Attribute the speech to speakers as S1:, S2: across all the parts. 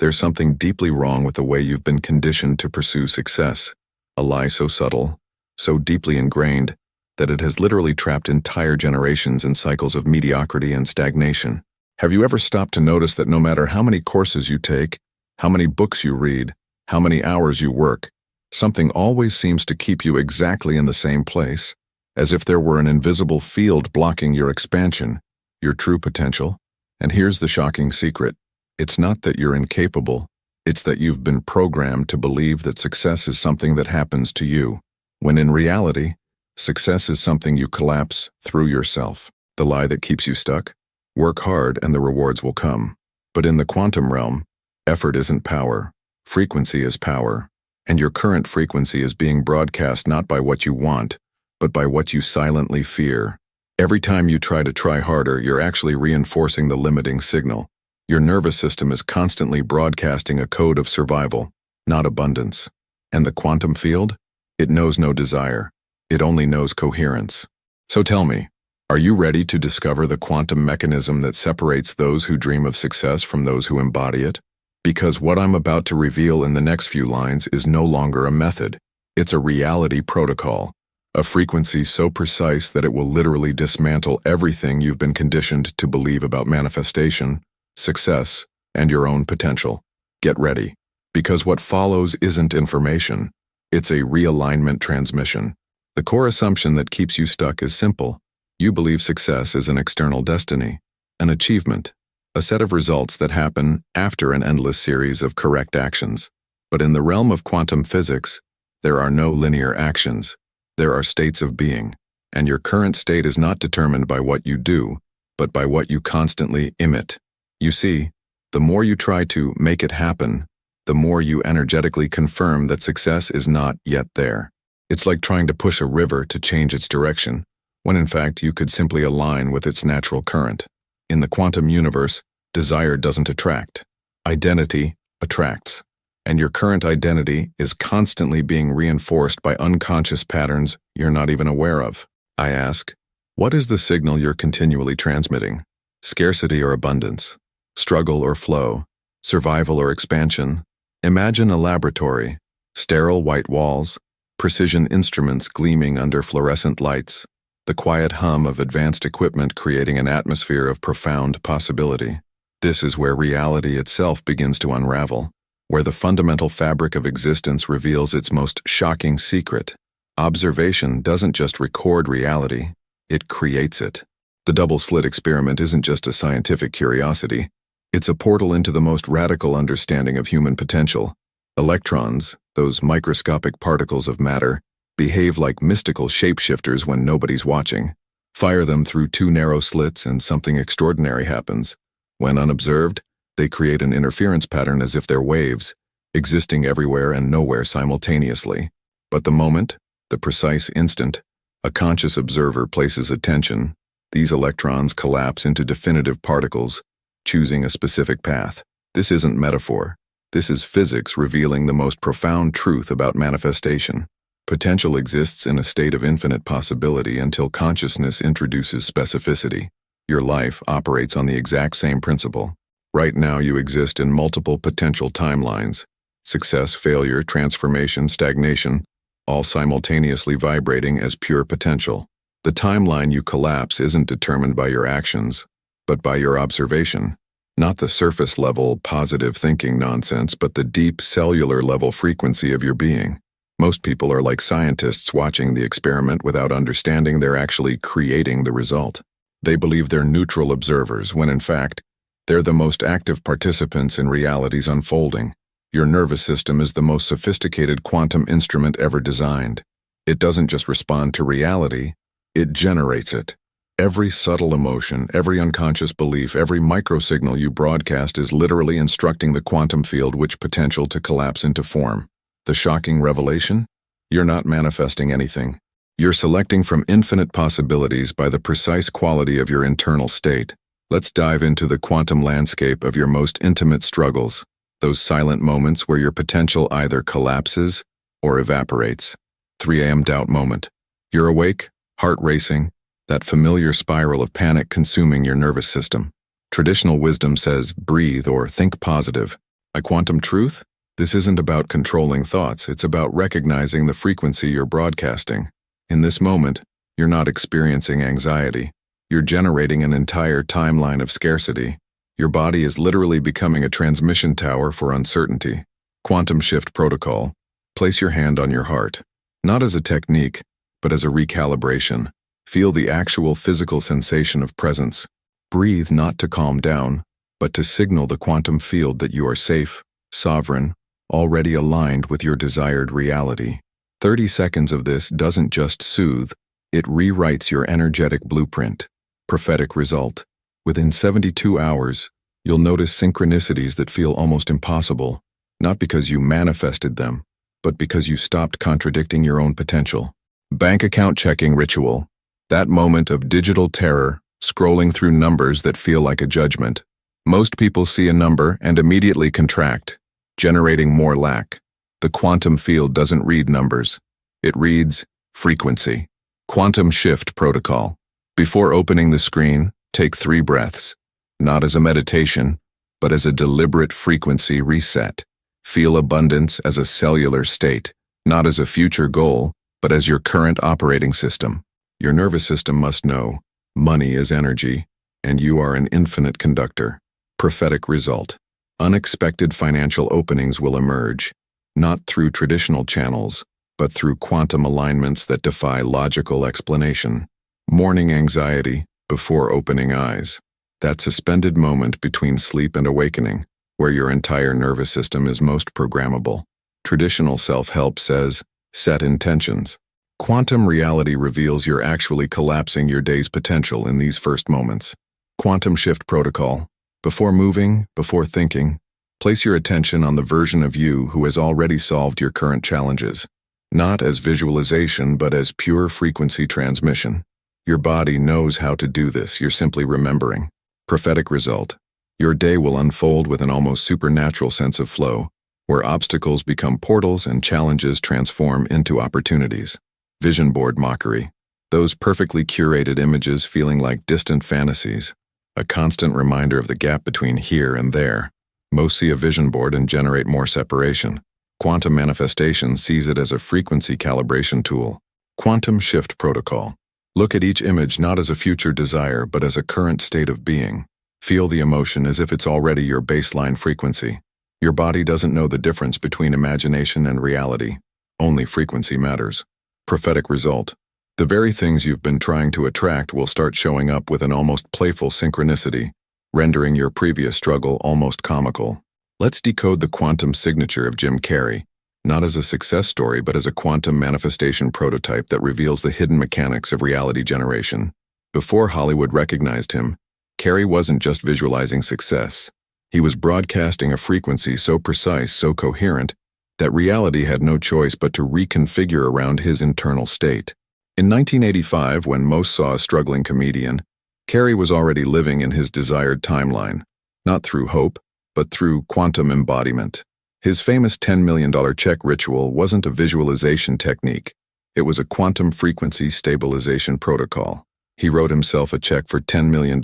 S1: There's something deeply wrong with the way you've been conditioned to pursue success. A lie so subtle, so deeply ingrained, that it has literally trapped entire generations in cycles of mediocrity and stagnation. Have you ever stopped to notice that no matter how many courses you take, how many books you read, how many hours you work, something always seems to keep you exactly in the same place, as if there were an invisible field blocking your expansion, your true potential? And here's the shocking secret. It's not that you're incapable, it's that you've been programmed to believe that success is something that happens to you, when in reality, success is something you collapse through yourself. The lie that keeps you stuck? Work hard and the rewards will come. But in the quantum realm, effort isn't power, frequency is power, and your current frequency is being broadcast not by what you want, but by what you silently fear. Every time you try harder, you're actually reinforcing the limiting signal. Your nervous system is constantly broadcasting a code of survival, not abundance. And the quantum field? It knows no desire. It only knows coherence. So tell me, are you ready to discover the quantum mechanism that separates those who dream of success from those who embody it? Because what I'm about to reveal in the next few lines is no longer a method. It's a reality protocol, a frequency so precise that it will literally dismantle everything you've been conditioned to believe about manifestation, success, and your own potential. Get ready, because what follows isn't information. It's a realignment transmission. The core assumption that keeps you stuck is simple. You believe success is an external destiny, an achievement, a set of results that happen after an endless series of correct actions. But in the realm of quantum physics, there are no linear actions. There are states of being, and your current state is not determined by what you do, but by what you constantly emit. You see, the more you try to make it happen, the more you energetically confirm that success is not yet there. It's like trying to push a river to change its direction, when in fact you could simply align with its natural current. In the quantum universe, desire doesn't attract. Identity attracts. And your current identity is constantly being reinforced by unconscious patterns you're not even aware of. I ask, what is the signal you're continually transmitting? Scarcity or abundance? Struggle or flow? Survival or expansion? Imagine a laboratory, sterile white walls, precision instruments gleaming under fluorescent lights, the quiet hum of advanced equipment creating an atmosphere of profound possibility. This is where reality itself begins to unravel, where the fundamental fabric of existence reveals its most shocking secret. Observation doesn't just record reality, it creates it. The double-slit experiment isn't just a scientific curiosity, it's a portal into the most radical understanding of human potential. Electrons, those microscopic particles of matter, behave like mystical shapeshifters when nobody's watching. Fire them through two narrow slits and something extraordinary happens. When unobserved, they create an interference pattern as if they're waves, existing everywhere and nowhere simultaneously. But the moment, the precise instant, a conscious observer places attention, these electrons collapse into definitive particles, choosing a specific path. This isn't metaphor. This is physics revealing the most profound truth about manifestation. Potential exists in a state of infinite possibility until consciousness introduces specificity. Your life operates on the exact same principle. Right now you exist in multiple potential timelines. Success, failure, transformation, stagnation, all simultaneously vibrating as pure potential. The timeline you collapse isn't determined by your actions, but by your observation. Not the surface-level, positive thinking nonsense, but the deep, cellular-level frequency of your being. Most people are like scientists watching the experiment without understanding they're actually creating the result. They believe they're neutral observers, when in fact, they're the most active participants in reality's unfolding. Your nervous system is the most sophisticated quantum instrument ever designed. It doesn't just respond to reality, it generates it. Every subtle emotion, every unconscious belief, every microsignal you broadcast is literally instructing the quantum field which potential to collapse into form. The shocking revelation? You're not manifesting anything. You're selecting from infinite possibilities by the precise quality of your internal state. Let's dive into the quantum landscape of your most intimate struggles, those silent moments where your potential either collapses or evaporates. 3 a.m. doubt moment. You're awake, heart racing, that familiar spiral of panic consuming your nervous system. Traditional wisdom says breathe or think positive, A quantum truth? This isn't about controlling thoughts, it's about recognizing the frequency you're broadcasting. In this moment, you're not experiencing anxiety. You're generating an entire timeline of scarcity. Your body is literally becoming a transmission tower for uncertainty. Quantum Shift Protocol. Place your hand on your heart. Not as a technique, but as a recalibration. Feel the actual physical sensation of presence. Breathe not to calm down, but to signal the quantum field that you are safe, sovereign, already aligned with your desired reality. 30 seconds of this doesn't just soothe, it rewrites your energetic blueprint. Prophetic result. Within 72 hours, you'll notice synchronicities that feel almost impossible, not because you manifested them, but because you stopped contradicting your own potential. Bank account checking ritual. That moment of digital terror, scrolling through numbers that feel like a judgment. Most people see a number and immediately contract, generating more lack. The quantum field doesn't read numbers. It reads frequency. Quantum Shift Protocol. Before opening the screen, take 3 breaths. Not as a meditation, but as a deliberate frequency reset. Feel abundance as a cellular state, not as a future goal, but as your current operating system. Your nervous system must know, money is energy, and you are an infinite conductor. Prophetic result. Unexpected financial openings will emerge, not through traditional channels, but through quantum alignments that defy logical explanation. Morning anxiety before opening eyes. That suspended moment between sleep and awakening, where your entire nervous system is most programmable. Traditional self-help says, set intentions. Quantum reality reveals you're actually collapsing your day's potential in these first moments. Quantum Shift Protocol. Before moving, before thinking, place your attention on the version of you who has already solved your current challenges. Not as visualization, but as pure frequency transmission. Your body knows how to do this, you're simply remembering. Prophetic result. Your day will unfold with an almost supernatural sense of flow, where obstacles become portals and challenges transform into opportunities. Vision board mockery. Those perfectly curated images feeling like distant fantasies. A constant reminder of the gap between here and there. Most see a vision board and generate more separation. Quantum manifestation sees it as a frequency calibration tool. Quantum Shift Protocol. Look at each image not as a future desire, but as a current state of being. Feel the emotion as if it's already your baseline frequency. Your body doesn't know the difference between imagination and reality. Only frequency matters. Prophetic result. The very things you've been trying to attract will start showing up with an almost playful synchronicity, rendering your previous struggle almost comical. Let's decode the quantum signature of Jim Carrey, not as a success story but as a quantum manifestation prototype that reveals the hidden mechanics of reality generation. Before Hollywood recognized him, Carrey wasn't just visualizing success. He was broadcasting a frequency so precise, so coherent, that reality had no choice but to reconfigure around his internal state. In 1985, when most saw a struggling comedian, Carrey was already living in his desired timeline, not through hope, but through quantum embodiment. His famous $10 million check ritual wasn't a visualization technique. It was a quantum frequency stabilization protocol. He wrote himself a check for $10 million,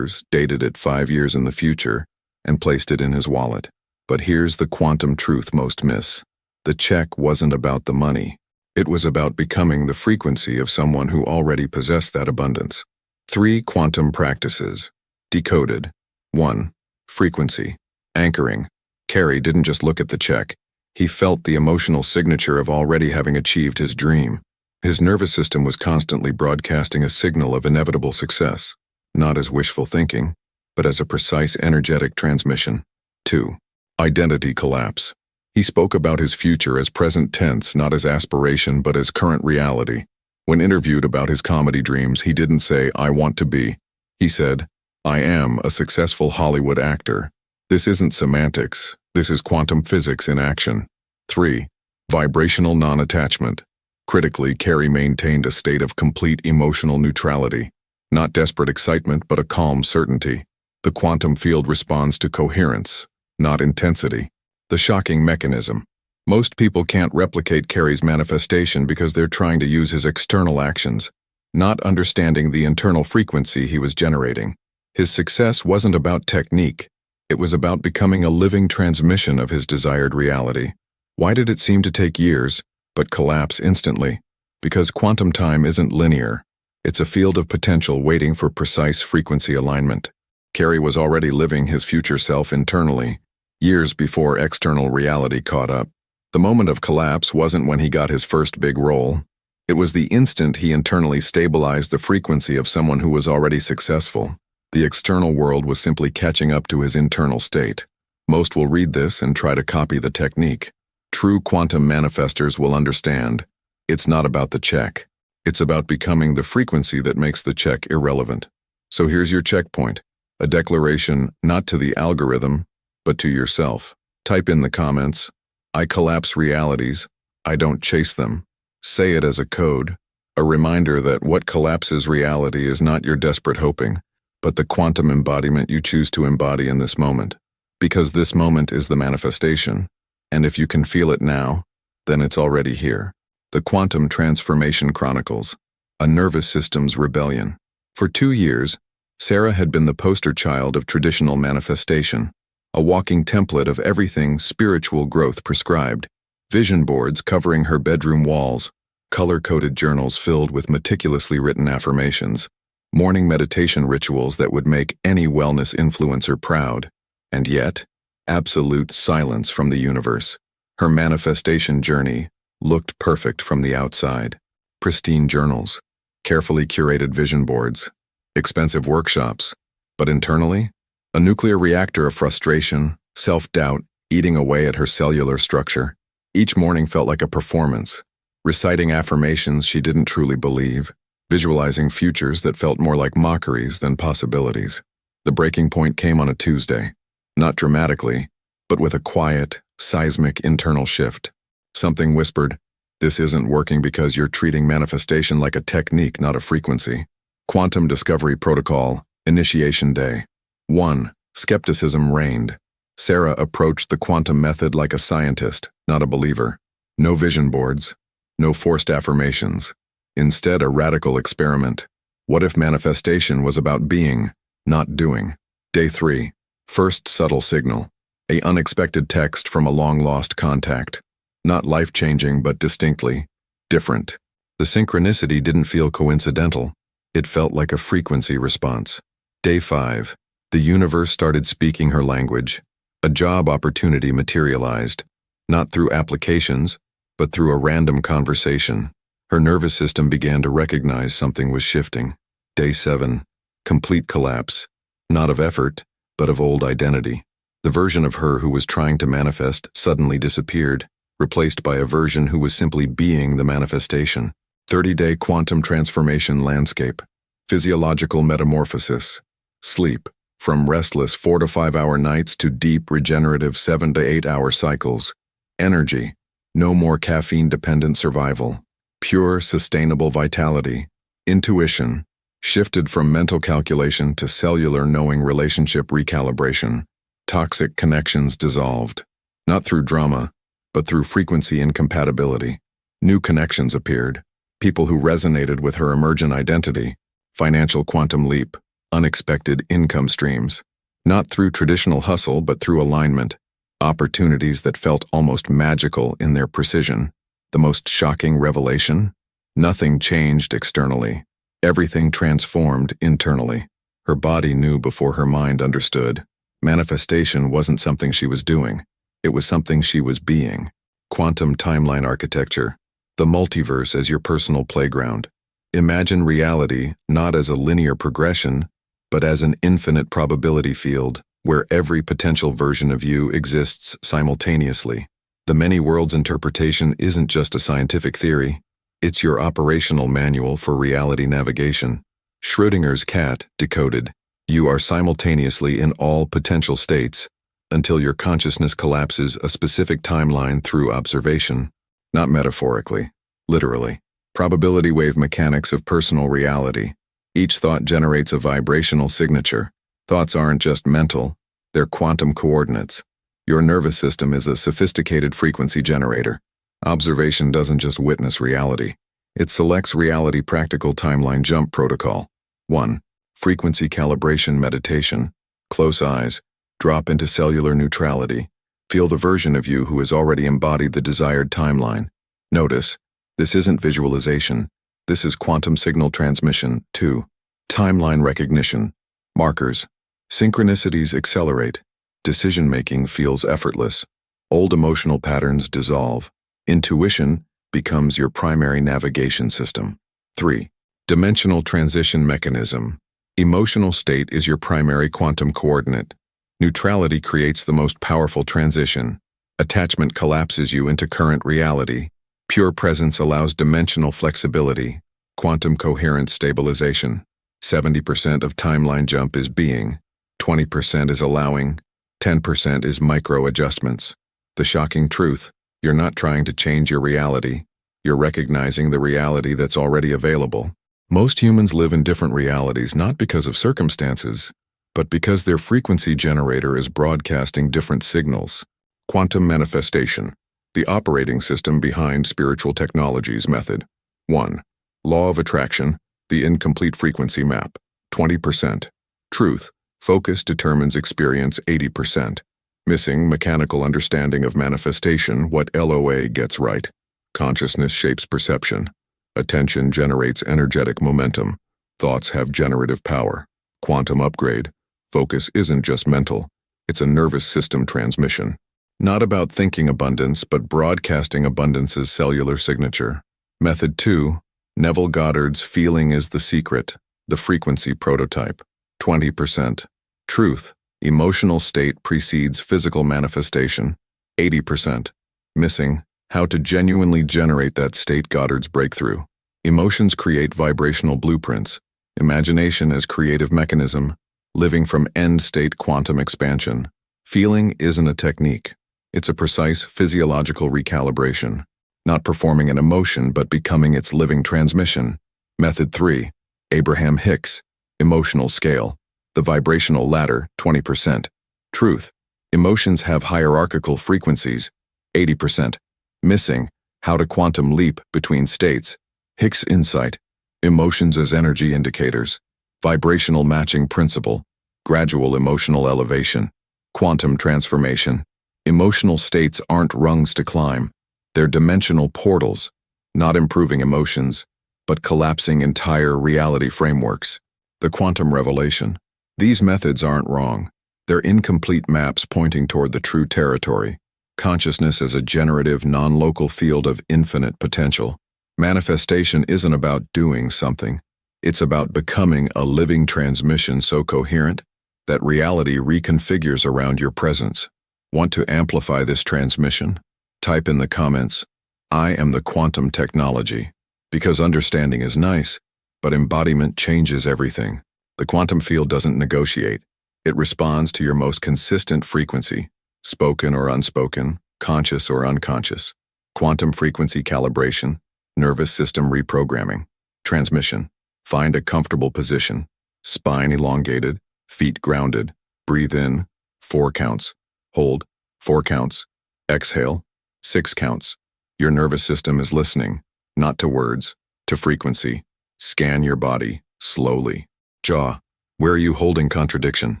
S1: dated it 5 years in the future, and placed it in his wallet. But here's the quantum truth most miss. The check wasn't about the money. It was about becoming the frequency of someone who already possessed that abundance. 3 quantum practices. Decoded. 1. Frequency. Anchoring. Carrey didn't just look at the check. He felt the emotional signature of already having achieved his dream. His nervous system was constantly broadcasting a signal of inevitable success, not as wishful thinking, but as a precise energetic transmission. 2. Identity collapse. He spoke about his future as present tense, not as aspiration, but as current reality. When interviewed about his comedy dreams, he didn't say, "I want to be." He said, "I am a successful Hollywood actor." This isn't semantics. This is quantum physics in action. 3. Vibrational non-attachment. Critically, Carrey maintained a state of complete emotional neutrality. Not desperate excitement, but a calm certainty. The quantum field responds to coherence, not intensity. The shocking mechanism. Most people can't replicate Carrey's manifestation because they're trying to use his external actions, not understanding the internal frequency he was generating. His success wasn't about technique. It was about becoming a living transmission of his desired reality. Why did it seem to take years, but collapse instantly? Because quantum time isn't linear. It's a field of potential waiting for precise frequency alignment. Carey was already living his future self internally, years before external reality caught up. The moment of collapse wasn't when he got his first big role. It was the instant he internally stabilized the frequency of someone who was already successful. The external world was simply catching up to his internal state. Most will read this and try to copy the technique. True quantum manifestors will understand. It's not about the check. It's about becoming the frequency that makes the check irrelevant. So here's your checkpoint. A declaration not to the algorithm, but to yourself. Type in the comments, I collapse realities, I don't chase them. Say it as a code, a reminder that what collapses reality is not your desperate hoping, but the quantum embodiment you choose to embody in this moment. Because this moment is the manifestation, and if you can feel it now, then it's already here. The Quantum Transformation Chronicles, a nervous system's rebellion. For 2 years, Sarah had been the poster child of traditional manifestation, a walking template of everything spiritual growth prescribed. Vision boards covering her bedroom walls, color-coded journals filled with meticulously written affirmations, morning meditation rituals that would make any wellness influencer proud, and yet, absolute silence from the universe. Her manifestation journey looked perfect from the outside. Pristine journals, carefully curated vision boards, expensive workshops, but internally, a nuclear reactor of frustration, self-doubt, eating away at her cellular structure. Each morning felt like a performance, reciting affirmations she didn't truly believe, visualizing futures that felt more like mockeries than possibilities. The breaking point came on a Tuesday, not dramatically, but with a quiet, seismic internal shift. Something whispered, this isn't working because you're treating manifestation like a technique, not a frequency. Quantum Discovery Protocol, Initiation Day. 1. Skepticism reigned. Sarah approached the quantum method like a scientist, not a believer. No vision boards, no forced affirmations. Instead, a radical experiment. What if manifestation was about being, not doing? Day 3. First subtle signal. A unexpected text from a long-lost contact. Not life-changing, but distinctly different. The synchronicity didn't feel coincidental. It felt like a frequency response. Day 5. The universe started speaking her language. A job opportunity materialized, not through applications, but through a random conversation. Her nervous system began to recognize something was shifting. Day 7. Complete collapse. Not of effort, but of old identity. The version of her who was trying to manifest suddenly disappeared, replaced by a version who was simply being the manifestation. 30-day quantum transformation landscape. Physiological metamorphosis. Sleep. From restless 4 to 5 hour nights to deep regenerative 7 to 8 hour cycles. Energy. No more caffeine-dependent survival. Pure, sustainable vitality. Intuition. Shifted from mental calculation to cellular knowing relationship recalibration. Toxic connections dissolved. Not through drama, but through frequency incompatibility. New connections appeared. People who resonated with her emergent identity. Financial quantum leap. Unexpected income streams. Not through traditional hustle, but through alignment. Opportunities that felt almost magical in their precision. The most shocking revelation? Nothing changed externally. Everything transformed internally. Her body knew before her mind understood. Manifestation wasn't something she was doing. It was something she was being. Quantum timeline architecture. The multiverse as your personal playground. Imagine reality not as a linear progression, but as an infinite probability field, where every potential version of you exists simultaneously. The many worlds interpretation isn't just a scientific theory. It's your operational manual for reality navigation. Schrödinger's cat decoded. You are simultaneously in all potential states until your consciousness collapses a specific timeline through observation. Not metaphorically, literally. Probability wave mechanics of personal reality. Each thought generates a vibrational signature. Thoughts aren't just mental, they're quantum coordinates. Your nervous system is a sophisticated frequency generator. Observation doesn't just witness reality. It selects reality practical timeline jump protocol. 1. Frequency calibration meditation. Close eyes. Drop into cellular neutrality. Feel the version of you who has already embodied the desired timeline. Notice, this isn't visualization. This is quantum signal transmission. 2. Timeline recognition. Markers. Synchronicities accelerate. Decision-making feels effortless. Old emotional patterns dissolve. Intuition becomes your primary navigation system. 3. Dimensional transition mechanism. Emotional state is your primary quantum coordinate. Neutrality creates the most powerful transition. Attachment collapses you into current reality. Pure presence allows dimensional flexibility. Quantum coherence stabilization. 70% of timeline jump is being. 20% is allowing. 10% is micro-adjustments. The shocking truth, you're not trying to change your reality. You're recognizing the reality that's already available. Most humans live in different realities not because of circumstances, but because their frequency generator is broadcasting different signals. Quantum manifestation, the operating system behind spiritual technologies method. 1. Law of attraction, the incomplete frequency map, 20%. Truth, focus determines experience 80%. Missing, mechanical understanding of manifestation, what LOA gets right. Consciousness shapes perception. Attention generates energetic momentum. Thoughts have generative power. Quantum upgrade. Focus isn't just mental. It's a nervous system transmission. Not about thinking abundance, but broadcasting abundance's cellular signature. Method 2. Neville Goddard's Feeling is the Secret, the frequency prototype. 20%. Truth. Emotional state precedes physical manifestation. 80%. Missing. How to genuinely generate that state. Goddard's breakthrough. Emotions create vibrational blueprints. Imagination as creative mechanism. Living from end-state quantum expansion. Feeling isn't a technique. It's a precise physiological recalibration. Not performing an emotion, but becoming its living transmission. Method 3. Abraham Hicks. Emotional scale. The vibrational ladder, 20%. Truth. Emotions have hierarchical frequencies. 80%. Missing. How to quantum leap between states. Hicks insight. Emotions as energy indicators. Vibrational matching principle. Gradual emotional elevation. Quantum transformation. Emotional states aren't rungs to climb. They're dimensional portals, not improving emotions, but collapsing entire reality frameworks. The quantum revelation. These methods aren't wrong. They're incomplete maps pointing toward the true territory. Consciousness as a generative, non-local field of infinite potential. Manifestation isn't about doing something. It's about becoming a living transmission so coherent that reality reconfigures around your presence. Want to amplify this transmission? Type in the comments, I am the quantum technology. Because understanding is nice, but embodiment changes everything. The quantum field doesn't negotiate. It responds to your most consistent frequency, spoken or unspoken, conscious or unconscious. Quantum frequency calibration, nervous system reprogramming. Transmission. Find a comfortable position. Spine elongated, feet grounded. Breathe in, 4 counts. Hold, 4 counts. Exhale, 6 counts. Your nervous system is listening, not to words, to frequency. Scan your body, slowly. Jaw. Where are you holding contradiction?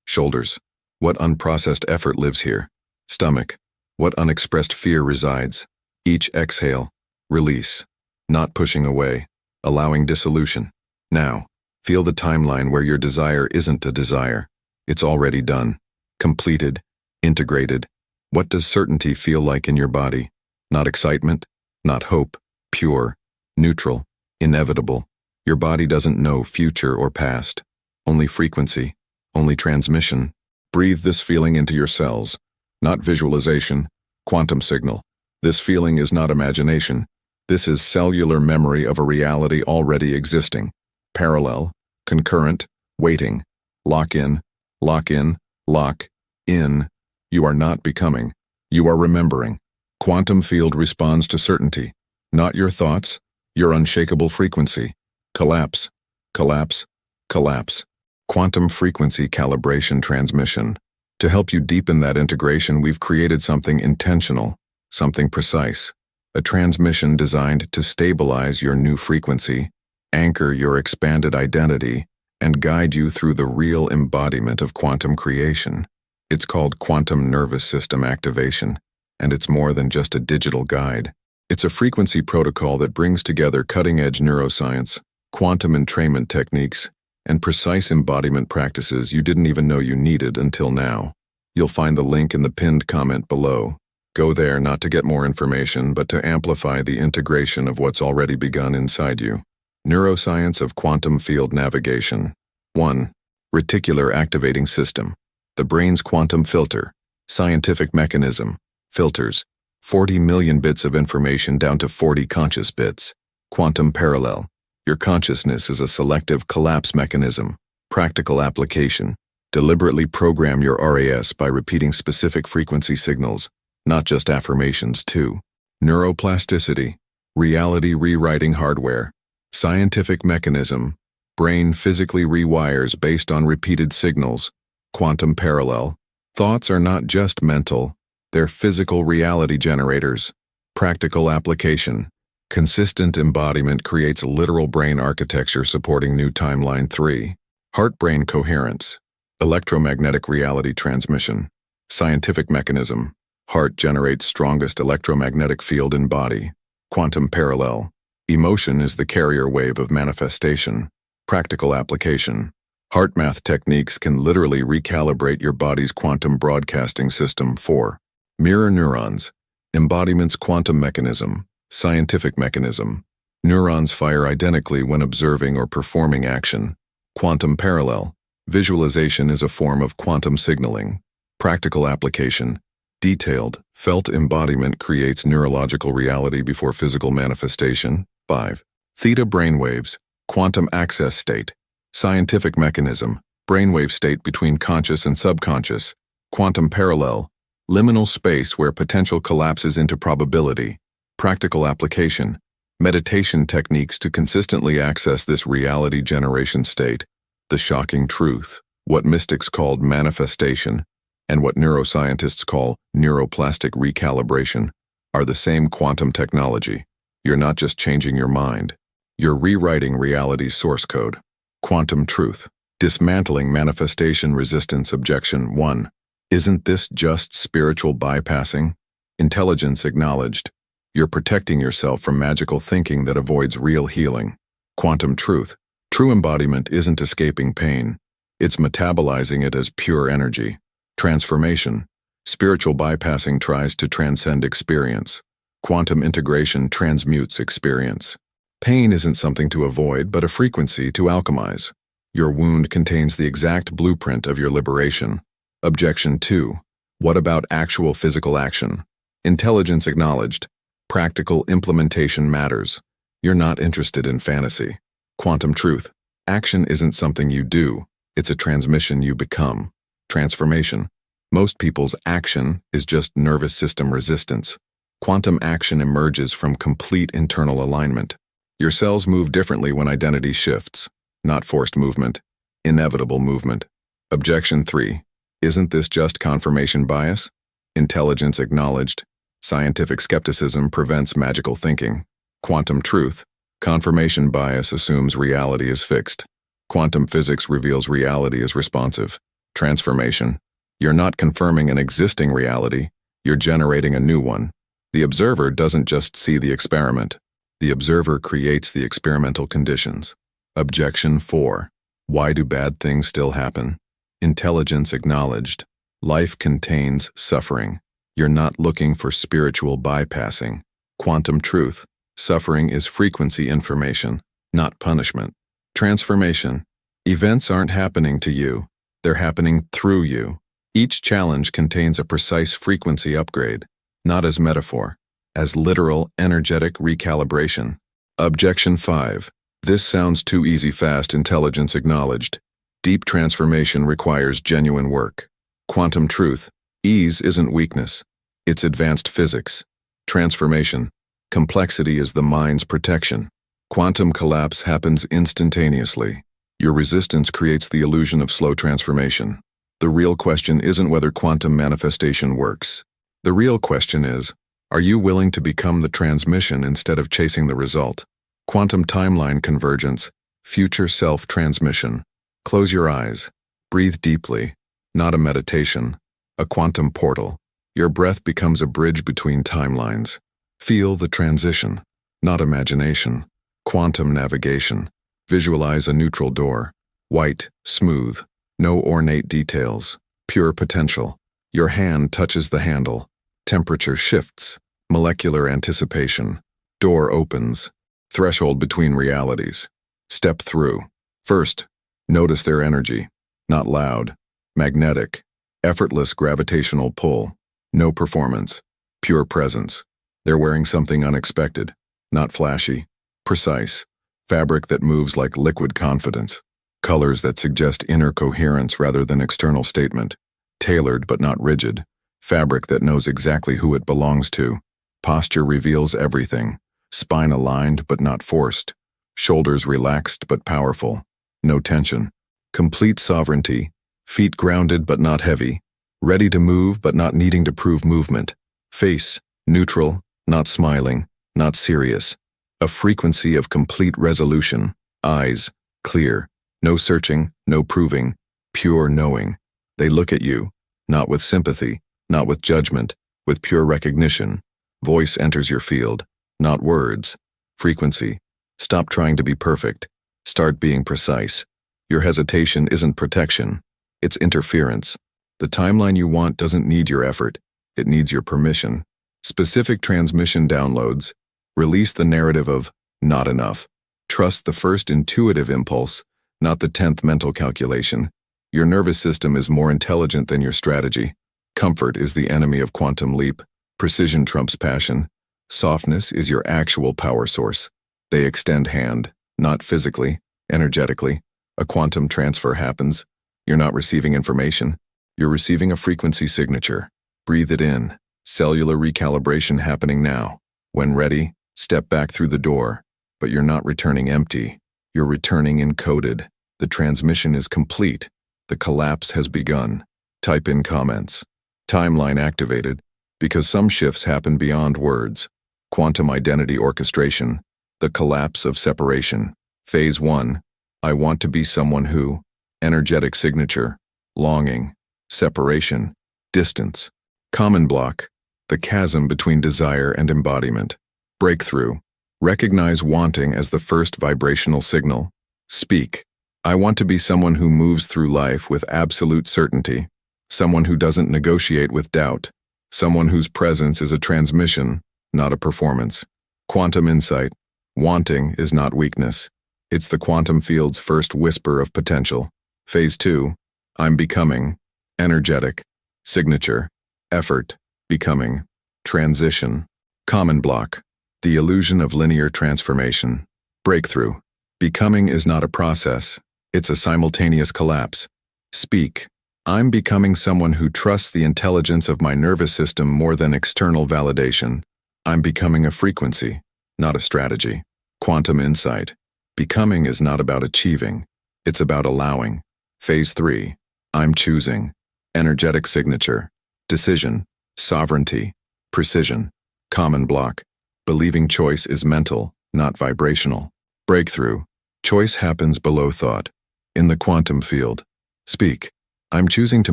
S1: Shoulders. What unprocessed effort lives here? Stomach. What unexpressed fear resides? Each exhale. Release. Not pushing away. Allowing dissolution. Now, feel the timeline where your desire isn't a desire. It's already done. Completed. Integrated. What does certainty feel like in your body? Not excitement, not hope, pure, neutral, inevitable. Your body doesn't know future or past. Only frequency, only transmission. Breathe this feeling into your cells. Not visualization, quantum signal. This feeling is not imagination. This is cellular memory of a reality already existing. Parallel, concurrent, waiting. Lock in, lock in, lock in. You are not becoming. You are remembering. Quantum field responds to certainty, not your thoughts, your unshakable frequency. Collapse, collapse, collapse. Quantum frequency calibration transmission. To help you deepen that integration, we've created something intentional, something precise. A transmission designed to stabilize your new frequency, anchor your expanded identity, and guide you through the real embodiment of quantum creation. It's called quantum nervous system activation, and it's more than just a digital guide. It's a frequency protocol that brings together cutting-edge neuroscience, quantum entrainment techniques, and precise embodiment practices you didn't even know you needed until now. You'll find the link in the pinned comment below. Go there not to get more information, but to amplify the integration of what's already begun inside you. Neuroscience of quantum field navigation. 1. Reticular activating system. The brain's quantum filter. Scientific mechanism. Filters 40 million bits of information down to 40 conscious bits. Quantum parallel. Your consciousness is a selective collapse mechanism. Practical application. Deliberately program your RAS by repeating specific frequency signals, not just affirmations too. Neuroplasticity. Reality rewriting hardware. Scientific mechanism. Brain physically rewires based on repeated signals. Quantum parallel. Thoughts are not just mental, they're physical reality generators. Practical application. Consistent embodiment creates literal brain architecture supporting new timeline 3. Heart-brain coherence. Electromagnetic reality transmission. Scientific mechanism. Heart generates strongest electromagnetic field in body. Quantum parallel. Emotion is the carrier wave of manifestation. Practical application. HeartMath techniques can literally recalibrate your body's quantum broadcasting system. 4. Mirror neurons. Embodiment's quantum mechanism. Scientific mechanism. Neurons fire identically when observing or performing action. Quantum parallel. Visualization is a form of quantum signaling. Practical application. Detailed, felt embodiment creates neurological reality before physical manifestation. 5. Theta brainwaves. Quantum access state. Scientific mechanism. Brainwave state between conscious and subconscious. Quantum parallel. Liminal space where potential collapses into probability. Practical application. Meditation techniques to consistently access this reality generation state. The shocking truth, what mystics called manifestation, and what neuroscientists call neuroplastic recalibration, are the same quantum technology. You're not just changing your mind. You're rewriting reality's source code. Quantum truth. Dismantling manifestation resistance. Objection 1. Isn't this just spiritual bypassing? Intelligence acknowledged. You're protecting yourself from magical thinking that avoids real healing. Quantum truth. True embodiment isn't escaping pain. It's metabolizing it as pure energy. Transformation. Spiritual bypassing tries to transcend experience. Quantum integration transmutes experience. Pain isn't something to avoid, but a frequency to alchemize. Your wound contains the exact blueprint of your liberation. Objection 2. What about actual physical action? Intelligence acknowledged. Practical implementation matters. You're not interested in fantasy. Quantum truth. Action isn't something you do, it's a transmission you become. Transformation. Most people's action is just nervous system resistance. Quantum action emerges from complete internal alignment. Your cells move differently when identity shifts. Not forced movement, inevitable movement. Objection 3. Isn't this just confirmation bias? Intelligence acknowledged. Scientific skepticism prevents magical thinking. Quantum truth. Confirmation bias assumes reality is fixed. Quantum physics reveals reality is responsive. Transformation. You're not confirming an existing reality, you're generating a new one. The observer doesn't just see the experiment. The observer creates the experimental conditions. Objection 4. Why do bad things still happen? Intelligence acknowledged. Life contains suffering. You're not looking for spiritual bypassing. Quantum truth. Suffering is frequency information, not punishment. Transformation. Events aren't happening to you. They're happening through you. Each challenge contains a precise frequency upgrade, not as metaphor, as literal, energetic recalibration. Objection 5. This sounds too easy. Fast. Intelligence acknowledged. Deep transformation requires genuine work. Quantum truth. Ease isn't weakness. It's advanced physics. Transformation. Complexity is the mind's protection. Quantum collapse happens instantaneously. Your resistance creates the illusion of slow transformation. The real question isn't whether quantum manifestation works. The real question is, are you willing to become the transmission instead of chasing the result? Quantum timeline convergence, future self-transmission. Close your eyes. Breathe deeply. Not a meditation, a quantum portal. Your breath becomes a bridge between timelines. Feel the transition, not imagination. Quantum navigation. Visualize a neutral door. White, smooth, no ornate details. Pure potential. Your hand touches the handle. Temperature shifts. Molecular anticipation. Door opens. Threshold between realities. Step through. First, notice their energy. Not loud. Magnetic. Effortless gravitational pull. No performance. Pure presence. They're wearing something unexpected. Not flashy. Precise. Fabric that moves like liquid confidence. Colors that suggest inner coherence rather than external statement. Tailored but not rigid. Fabric that knows exactly who it belongs to. Posture reveals everything. Spine aligned but not forced. Shoulders relaxed but powerful. No tension. Complete sovereignty. Feet grounded but not heavy. Ready to move but not needing to prove movement. Face neutral, not smiling, not serious. A frequency of complete resolution. Eyes clear. No searching, no proving. Pure knowing. They look at you, not with sympathy, not with judgment, with pure recognition. Voice enters your field, not words. Frequency. Stop trying to be perfect. Start being precise. Your hesitation isn't protection. It's interference. The timeline you want doesn't need your effort. It needs your permission. Specific transmission downloads. Release the narrative of not enough. Trust the first intuitive impulse, not the 10th mental calculation. Your nervous system is more intelligent than your strategy. Comfort is the enemy of quantum leap. Precision trumps passion. Softness is your actual power source. They extend hand, not physically, energetically. A quantum transfer happens. You're not receiving information. You're receiving a frequency signature. Breathe it in. Cellular recalibration happening now. When ready, step back through the door. But you're not returning empty. You're returning encoded. The transmission is complete. The collapse has begun. Type in comments. Timeline activated. Because some shifts happen beyond words. Quantum identity orchestration. The collapse of separation. Phase 1. I want to be someone who. Energetic signature. Longing. Separation. Distance. Common block. The chasm between desire and embodiment. Breakthrough. Recognize wanting as the first vibrational signal. Speak. I want to be someone who moves through life with absolute certainty. Someone who doesn't negotiate with doubt. Someone whose presence is a transmission, not a performance. Quantum insight. Wanting is not weakness. It's the quantum field's first whisper of potential. Phase 2. I'm becoming. Energetic. Signature. Effort. Becoming. Transition. Common block. The illusion of linear transformation. Breakthrough. Becoming is not a process. It's a simultaneous collapse. Speak. I'm becoming someone who trusts the intelligence of my nervous system more than external validation. I'm becoming a frequency, not a strategy. Quantum insight. Becoming is not about achieving. It's about allowing. Phase 3. I'm choosing. Energetic signature. Decision. Sovereignty. Precision. Common block. Believing choice is mental, not vibrational. Breakthrough. Choice happens below thought. In the quantum field. Speak. I'm choosing to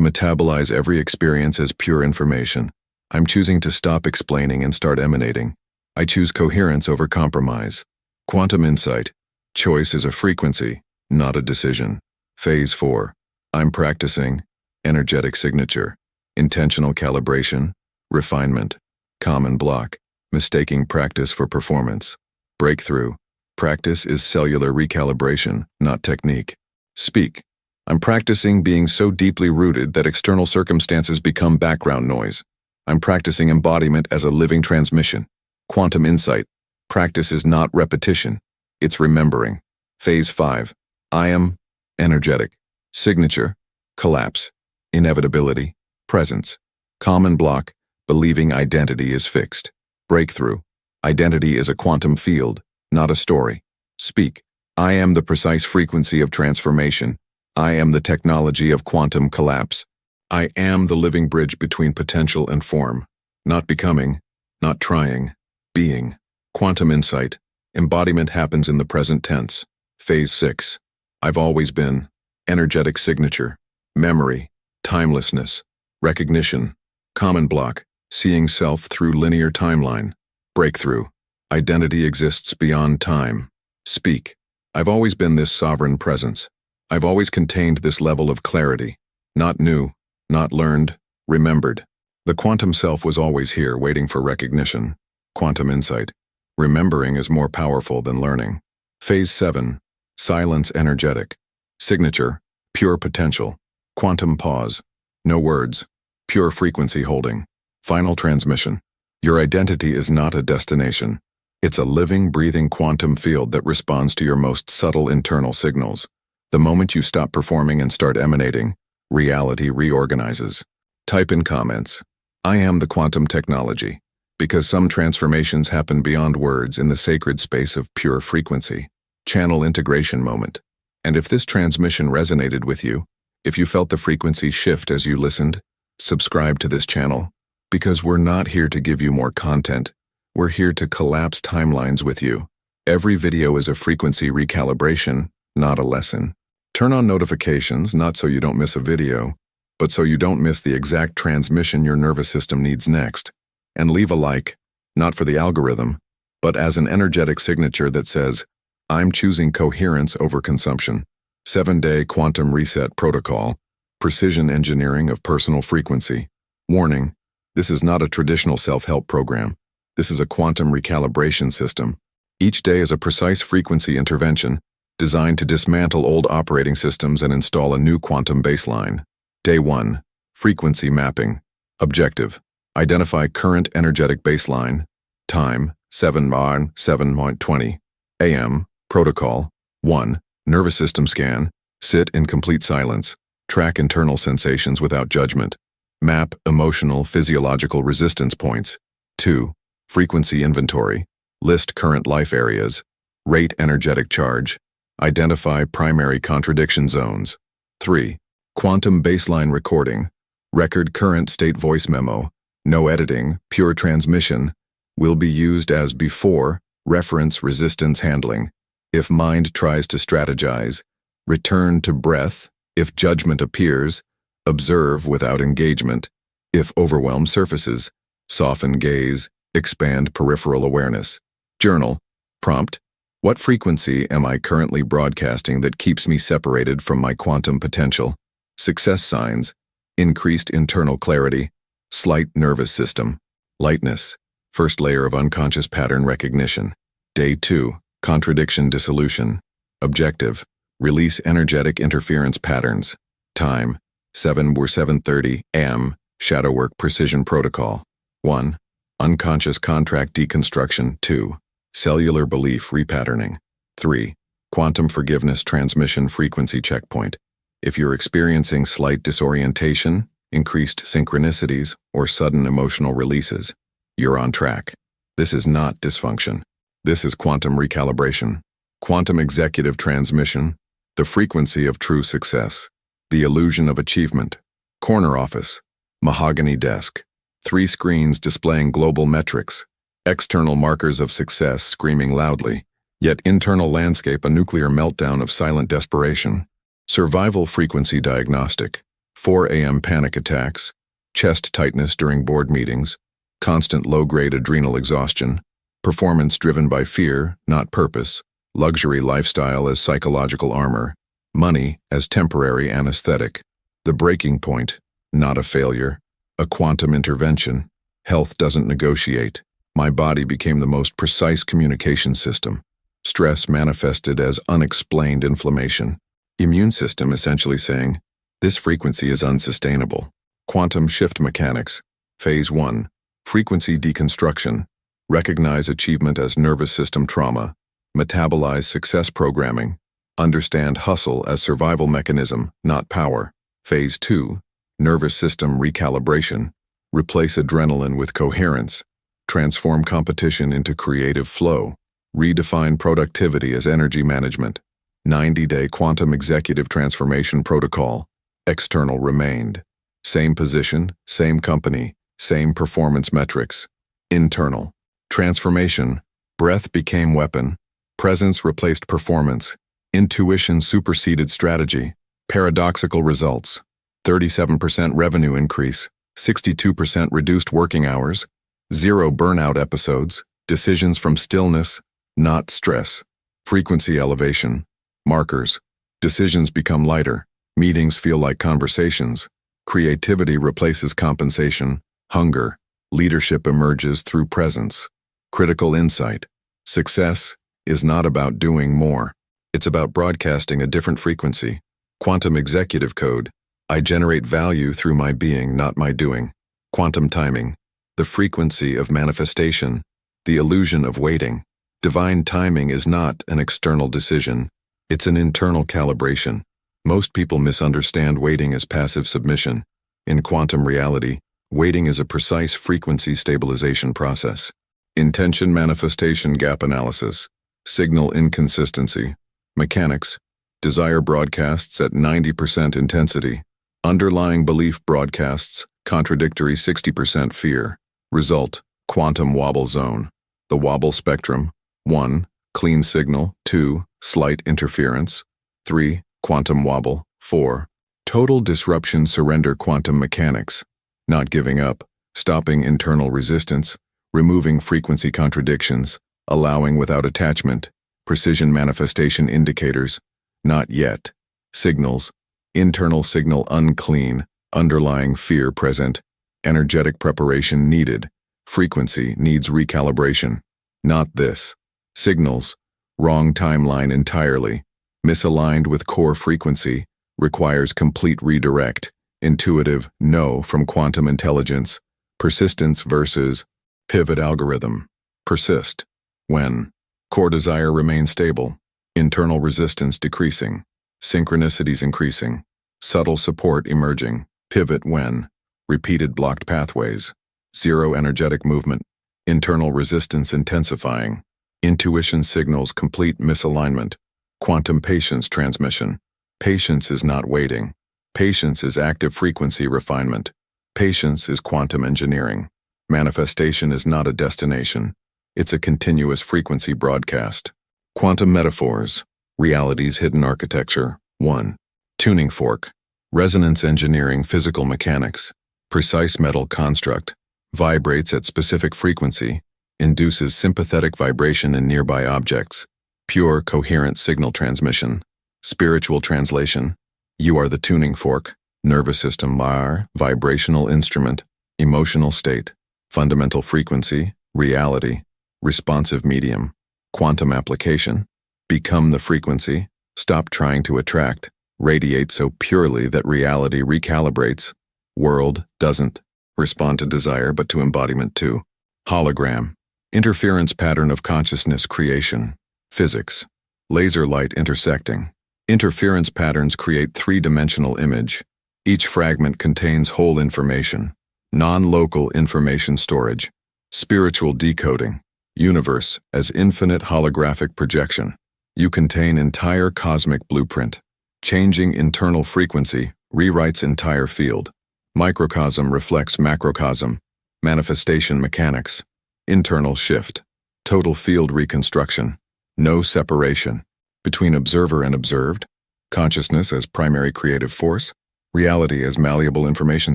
S1: metabolize every experience as pure information. I'm choosing to stop explaining and start emanating. I choose coherence over compromise. Quantum insight. Choice is a frequency, not a decision. Phase 4. I'm practicing. Energetic signature. Intentional calibration. Refinement. Common block. Mistaking practice for performance. Breakthrough. Practice is cellular recalibration, not technique. Speak. I'm practicing being so deeply rooted that external circumstances become background noise. I'm practicing embodiment as a living transmission. Quantum insight. Practice is not repetition. It's remembering. Phase 5. I am. Energetic. Signature. Collapse. Inevitability. Presence. Common block. Believing identity is fixed. Breakthrough. Identity is a quantum field, not a story. Speak. I am the precise frequency of transformation. I am the technology of quantum collapse. I am the living bridge between potential and form. Not becoming, not trying, being. Quantum insight. Embodiment happens in the present tense. Phase 6. I've always been. Energetic signature. Memory. Timelessness. Recognition. Common block. Seeing self through linear timeline. Breakthrough. Identity exists beyond time. Speak. I've always been this sovereign presence. I've always contained this level of clarity. Not new, not learned, remembered. The quantum self was always here, waiting for recognition. Quantum insight. Remembering is more powerful than learning. Phase 7. Silence energetic. Signature. Pure potential. Quantum pause. No words. Pure frequency holding. Final transmission. Your identity is not a destination. It's a living, breathing quantum field that responds to your most subtle internal signals. The moment you stop performing and start emanating, reality reorganizes. Type in comments, "I am the quantum technology," because some transformations happen beyond words in the sacred space of pure frequency. Channel integration moment. And if this transmission resonated with you, if you felt the frequency shift as you listened, subscribe to this channel, because we're not here to give you more content. We're here to collapse timelines with you. Every video is a frequency recalibration, not a lesson. Turn on notifications, not so you don't miss a video, but so you don't miss the exact transmission your nervous system needs next. And leave a like, not for the algorithm, but as an energetic signature that says, "I'm choosing coherence over consumption." 7-day quantum reset protocol. Precision engineering of personal frequency. Warning, this is not a traditional self-help program. This is a quantum recalibration system. Each day is a precise frequency intervention designed to dismantle old operating systems and install a new quantum baseline. Day 1. Frequency mapping. Objective. Identify current energetic baseline. Time, 7:20 a.m. Protocol. 1. Nervous system scan. Sit in complete silence. Track internal sensations without judgment. Map emotional, physiological resistance points. 2. Frequency inventory. List current life areas. Rate energetic charge. Identify primary contradiction zones. 3. Quantum baseline recording. Record current state voice memo. No editing, pure transmission. Will be used as before, reference resistance handling. If mind tries to strategize, return to breath. If judgment appears, observe without engagement. If overwhelm surfaces, soften gaze, expand peripheral awareness. Journal. Prompt. What frequency am I currently broadcasting that keeps me separated from my quantum potential? Success signs. Increased internal clarity. Slight nervous system. Lightness. First layer of unconscious pattern recognition. Day 2. Contradiction dissolution. Objective. Release energetic interference patterns. Time, 7:30 a.m. Shadow work precision protocol. 1. Unconscious contract deconstruction. 2. Cellular belief repatterning. 3. Quantum forgiveness transmission frequency checkpoint. If you're experiencing slight disorientation, increased synchronicities, or sudden emotional releases, you're on track. This is not dysfunction. This is quantum recalibration. Quantum executive transmission. The frequency of true success. The illusion of achievement. Corner office. Mahogany desk. 3 screens displaying global metrics. External markers of success screaming loudly. Yet internal landscape a nuclear meltdown of silent desperation. Survival frequency diagnostic. 4 a.m. panic attacks. Chest tightness during board meetings. Constant low-grade adrenal exhaustion. Performance driven by fear, not purpose. Luxury lifestyle as psychological armor. Money as temporary anesthetic. The breaking point, not a failure. A quantum intervention. Health doesn't negotiate. My body became the most precise communication system. Stress manifested as unexplained inflammation. Immune system essentially saying, this frequency is unsustainable. Quantum shift mechanics. Phase 1. Frequency deconstruction. Recognize achievement as nervous system trauma. Metabolize success programming. Understand hustle as survival mechanism, not power. Phase 2. Nervous system recalibration. Replace adrenaline with coherence. Transform competition into creative flow. Redefine productivity as energy management. 90-day quantum executive transformation protocol. External remained. Same position, same company, same performance metrics. Internal. Transformation. Breath became weapon. Presence replaced performance. Intuition superseded strategy. Paradoxical results. 37% revenue increase, 62% reduced working hours, 0 burnout episodes, decisions from stillness, not stress, frequency elevation, markers, decisions become lighter, meetings feel like conversations, creativity replaces compensation, hunger, leadership emerges through presence, critical insight, success is not about doing more, it's about broadcasting a different frequency, quantum executive code, I generate value through my being, not my doing, quantum timing, the frequency of manifestation, the illusion of waiting. Divine timing is not an external decision, it's an internal calibration. Most people misunderstand waiting as passive submission. In quantum reality, waiting is a precise frequency stabilization process. Intention manifestation gap analysis, signal inconsistency, mechanics, desire broadcasts at 90% intensity, underlying belief broadcasts, contradictory 60% fear. Result, quantum wobble zone. The wobble spectrum, 1. Clean signal, 2. Slight interference, 3. Quantum wobble, 4. Total disruption surrender quantum mechanics. Not giving up, stopping internal resistance, removing frequency contradictions, allowing without attachment, precision manifestation indicators, not yet, signals, internal signal unclean, underlying fear present, energetic preparation needed, frequency needs recalibration, not this, signals, wrong timeline entirely, misaligned with core frequency, requires complete redirect, intuitive no from quantum intelligence, persistence versus pivot algorithm, persist, when, core desire remains stable, internal resistance decreasing, synchronicities increasing, subtle support emerging, pivot when, repeated blocked pathways, 0 energetic movement, internal resistance intensifying, intuition signals complete misalignment, quantum patience transmission. Patience is not waiting. Patience is active frequency refinement. Patience is quantum engineering. Manifestation is not a destination. It's a continuous frequency broadcast. Quantum metaphors. Reality's hidden architecture. 1. Tuning fork. Resonance engineering physical mechanics. Precise metal construct. Vibrates at specific frequency. Induces sympathetic vibration in nearby objects. Pure, coherent signal transmission. Spiritual translation. You are the tuning fork. Nervous system bar, vibrational instrument. Emotional state. Fundamental frequency. Reality. Responsive medium. Quantum application. Become the frequency. Stop trying to attract. Radiate so purely that reality recalibrates. World doesn't respond to desire but to embodiment too. Hologram. Interference pattern of consciousness creation. Physics. Laser light intersecting. Interference patterns create three-dimensional image. Each fragment contains whole information. Non-local information storage. Spiritual decoding. Universe as infinite holographic projection. You contain entire cosmic blueprint. Changing internal frequency rewrites entire field. Microcosm reflects macrocosm. Manifestation mechanics. Internal shift. Total field reconstruction. No separation. Between observer and observed. Consciousness as primary creative force. Reality as malleable information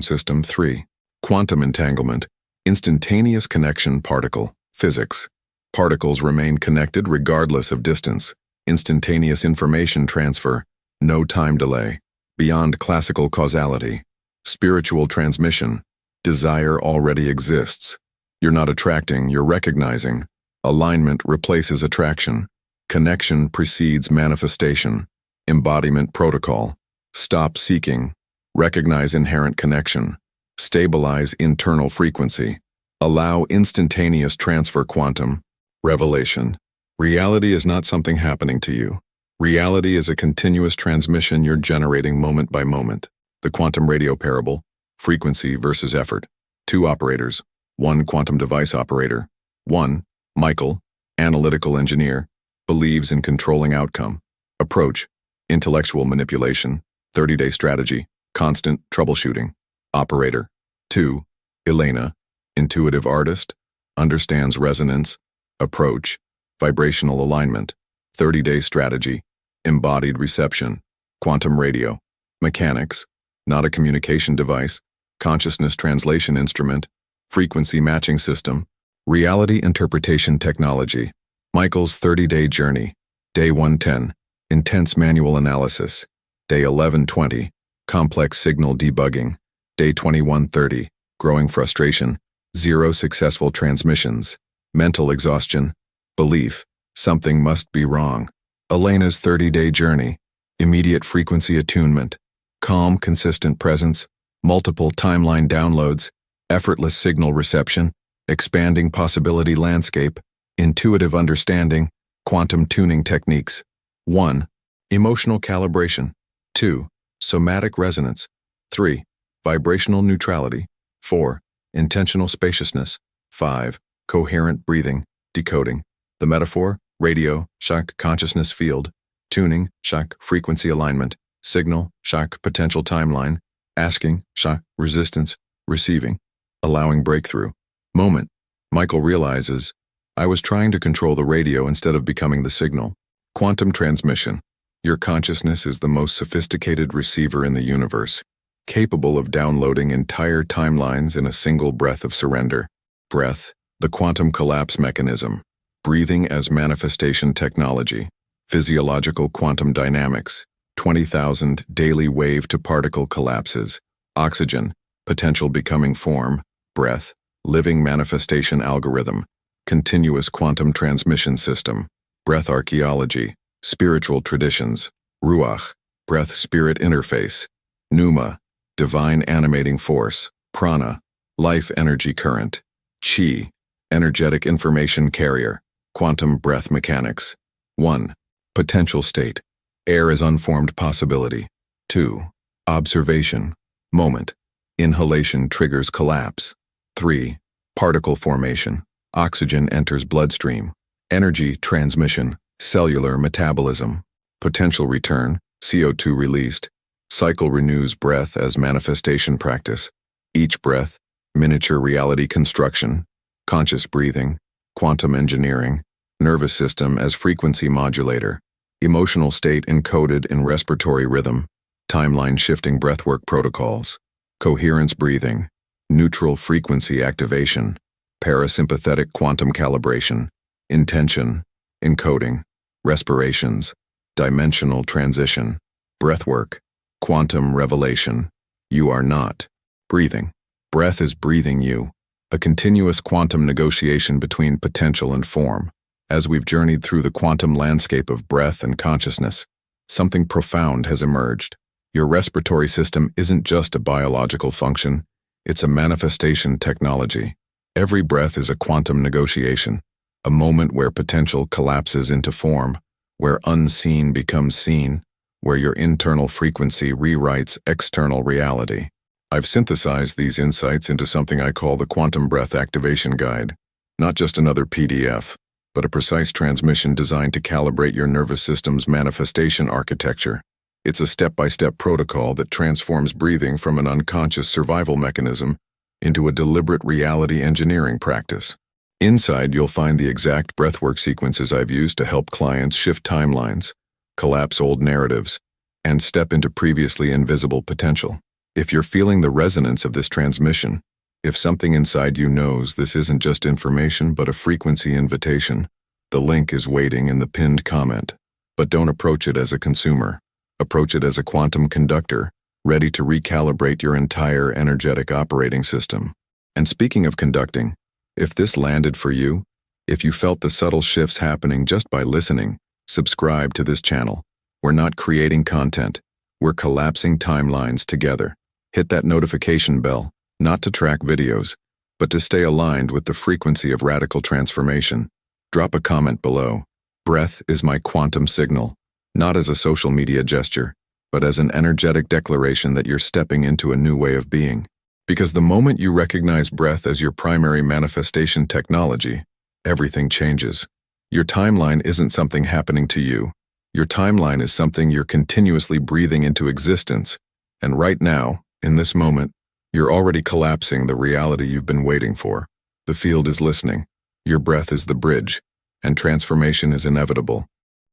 S1: system. 3. Quantum entanglement. Instantaneous connection particle. Physics. Particles remain connected regardless of distance. Instantaneous information transfer. No time delay. Beyond classical causality. Spiritual transmission. Desire already exists. You're not attracting, you're recognizing. Alignment replaces attraction. Connection precedes manifestation. Embodiment protocol. Stop seeking. Recognize inherent connection. Stabilize internal frequency. Allow instantaneous transfer quantum. Revelation. Reality is not something happening to you. Reality is a continuous transmission you're generating moment by moment. The quantum radio parable. Frequency versus effort. 2 operators. 1 quantum device operator. 1. Michael, analytical engineer, believes in controlling outcome. Approach. Intellectual manipulation. 30-day strategy. Constant troubleshooting. Operator. 2. Elena, intuitive artist, understands resonance. Approach. Vibrational alignment. 30-day strategy. Embodied reception. Quantum radio. Mechanics. not a communication device, consciousness translation instrument, frequency matching system, reality interpretation technology. Michael's 30-day journey. Day 110, intense manual analysis. Day 1120, complex signal debugging. Day 2130, growing frustration, 0 successful transmissions, mental exhaustion, belief, something must be wrong. Elena's 30-day journey. Immediate frequency attunement, calm, consistent presence, multiple timeline downloads, effortless signal reception, expanding possibility landscape, intuitive understanding, quantum tuning techniques. 1. Emotional calibration. 2. Somatic resonance. 3. Vibrational neutrality. 4. Intentional spaciousness. 5. Coherent breathing, decoding. The metaphor, radio, shock, consciousness field. Tuning, shock, frequency alignment. Signal, shock, potential timeline. Asking, shock, resistance. Receiving, allowing breakthrough. Moment. Michael realizes, I was trying to control the radio instead of becoming the signal. Quantum transmission. Your consciousness is the most sophisticated receiver in the universe, capable of downloading entire timelines in a single breath of surrender. Breath, the quantum collapse mechanism. Breathing as manifestation technology. Physiological quantum dynamics. 20,000 daily wave-to-particle collapses. Oxygen, potential becoming form. Breath, living manifestation algorithm. Continuous quantum transmission system. Breath archaeology. Spiritual traditions. Ruach, breath-spirit interface. Pneuma, divine animating force. Prana, life energy current. Chi, energetic information carrier. Quantum breath mechanics. 1. Potential state. Air as unformed possibility. 2. Observation. Moment. Inhalation triggers collapse. 3. Particle formation. Oxygen enters bloodstream. Energy transmission. Cellular metabolism. Potential return. CO2 released. Cycle renews breath as manifestation practice. Each breath, miniature reality construction. Conscious breathing. Quantum engineering. Nervous system as frequency modulator. Emotional state encoded in respiratory rhythm. Timeline shifting breathwork protocols. Coherence breathing. Neutral frequency activation. Parasympathetic quantum calibration. Intention. Encoding. Respirations. Dimensional transition. Breathwork. Quantum revelation. You are not breathing. Breath is breathing you. A continuous quantum negotiation between potential and form. As we've journeyed through the quantum landscape of breath and consciousness, something profound has emerged. Your respiratory system isn't just a biological function, it's a manifestation technology. Every breath is a quantum negotiation, a moment where potential collapses into form, where unseen becomes seen, where your internal frequency rewrites external reality. I've synthesized these insights into something I call the Quantum Breath Activation Guide. Not just another PDF, but a precise transmission designed to calibrate your nervous system's manifestation architecture. It's a step-by-step protocol that transforms breathing from an unconscious survival mechanism into a deliberate reality engineering practice. Inside, you'll find the exact breathwork sequences I've used to help clients shift timelines, collapse old narratives, and step into previously invisible potential. If you're feeling the resonance of this transmission, if something inside you knows this isn't just information but a frequency invitation, the link is waiting in the pinned comment. But don't approach it as a consumer. Approach it as a quantum conductor, ready to recalibrate your entire energetic operating system. And speaking of conducting, if this landed for you, if you felt the subtle shifts happening just by listening, subscribe to this channel. We're not creating content. We're collapsing timelines together. Hit that notification bell, not to track videos, but to stay aligned with the frequency of radical transformation. Drop a comment below. Breath is my quantum signal, not as a social media gesture, but as an energetic declaration that you're stepping into a new way of being. Because the moment you recognize breath as your primary manifestation technology, everything changes. Your timeline isn't something happening to you. Your timeline is something you're continuously breathing into existence. And right now, in this moment, you're already collapsing the reality you've been waiting for. The field is listening. Your breath is the bridge, and transformation is inevitable.